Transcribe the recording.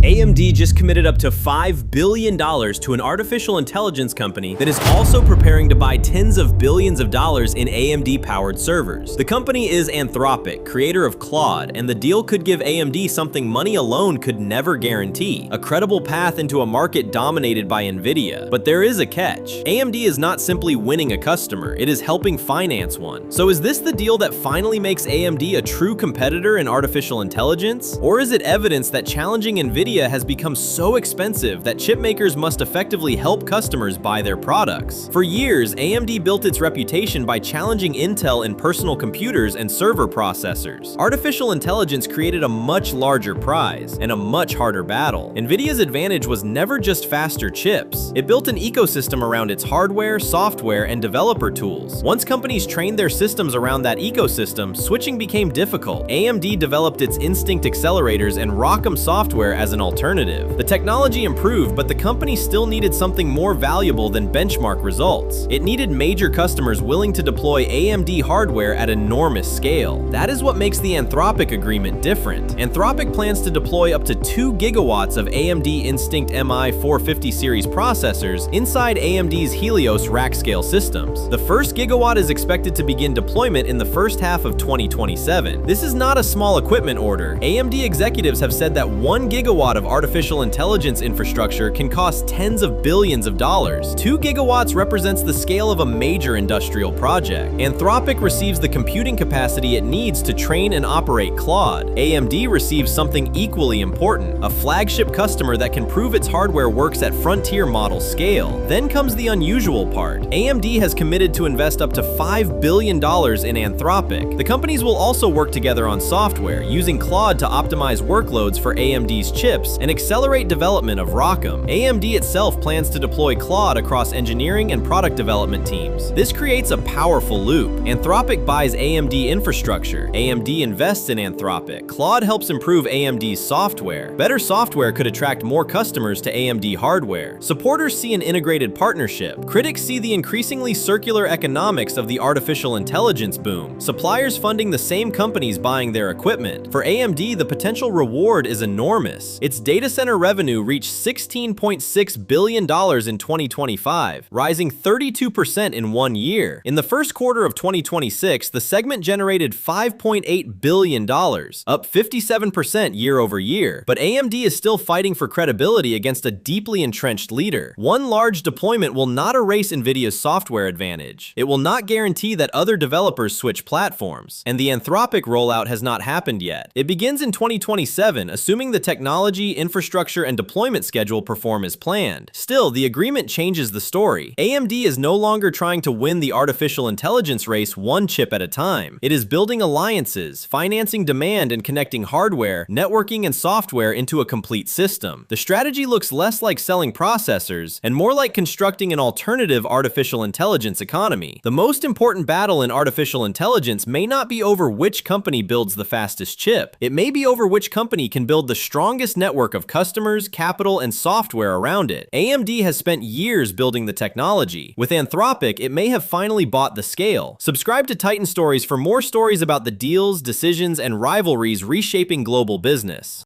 AMD just committed up to $5 billion to an artificial intelligence company that is also preparing to buy tens of billions of dollars in AMD-powered servers. The company is Anthropic, creator of Claude, and the deal could give AMD something money alone could never guarantee: a credible path into a market dominated by Nvidia. But there is a catch. AMD is not simply winning a customer, it is helping finance one. So is this the deal that finally makes AMD a true competitor in artificial intelligence? Or is it evidence that challenging Nvidia has become so expensive that chipmakers must effectively help customers buy their products? For years, AMD built its reputation by challenging Intel in personal computers and server processors. Artificial intelligence created a much larger prize and a much harder battle. Nvidia's advantage was never just faster chips. It built an ecosystem around its hardware, software, and developer tools. Once companies trained their systems around that ecosystem, switching became difficult. AMD developed its Instinct accelerators and ROCm software as an alternative. The technology improved, but the company still needed something more valuable than benchmark results. It needed major customers willing to deploy AMD hardware at enormous scale. That is what makes the Anthropic agreement different. Anthropic plans to deploy up to 2 gigawatts of AMD Instinct MI450 series processors inside AMD's Helios rack-scale systems. The first gigawatt is expected to begin deployment in the first half of 2027. This is not a small equipment order. AMD executives have said that 1 gigawatt of artificial intelligence infrastructure can cost tens of billions of dollars. 2 gigawatts represents the scale of a major industrial project. Anthropic receives the computing capacity it needs to train and operate Claude. AMD receives something equally important: a flagship customer that can prove its hardware works at frontier model scale. Then comes the unusual part. AMD has committed to invest up to $5 billion in Anthropic. The companies will also work together on software, using Claude to optimize workloads for AMD's chips and accelerate development of ROCm. AMD itself plans to deploy Claude across engineering and product development teams. This creates a powerful loop. Anthropic buys AMD infrastructure. AMD invests in Anthropic. Claude helps improve AMD's software. Better software could attract more customers to AMD hardware. Supporters see an integrated partnership. Critics see the increasingly circular economics of the artificial intelligence boom. Suppliers funding the same companies buying their equipment. For AMD, the potential reward is enormous. Its data center revenue reached $16.6 billion in 2025, rising 32% in 1 year. In the first quarter of 2026, the segment generated $5.8 billion, up 57% year over year. But AMD is still fighting for credibility against a deeply entrenched leader. One large deployment will not erase Nvidia's software advantage. It will not guarantee that other developers switch platforms. And the Anthropic rollout has not happened yet. It begins in 2027, assuming the technology, infrastructure, and deployment schedule perform as planned. Still, the agreement changes the story. AMD is no longer trying to win the artificial intelligence race one chip at a time. It is building alliances, financing demand, and connecting hardware, networking, and software into a complete system. The strategy looks less like selling processors and more like constructing an alternative artificial intelligence economy. The most important battle in artificial intelligence may not be over which company builds the fastest chip. It may be over which company can build the strongest network of customers, capital, and software around it. AMD has spent years building the technology. With Anthropic, it may have finally bought the scale. Subscribe to Titan Stories for more stories about the deals, decisions, and rivalries reshaping global business.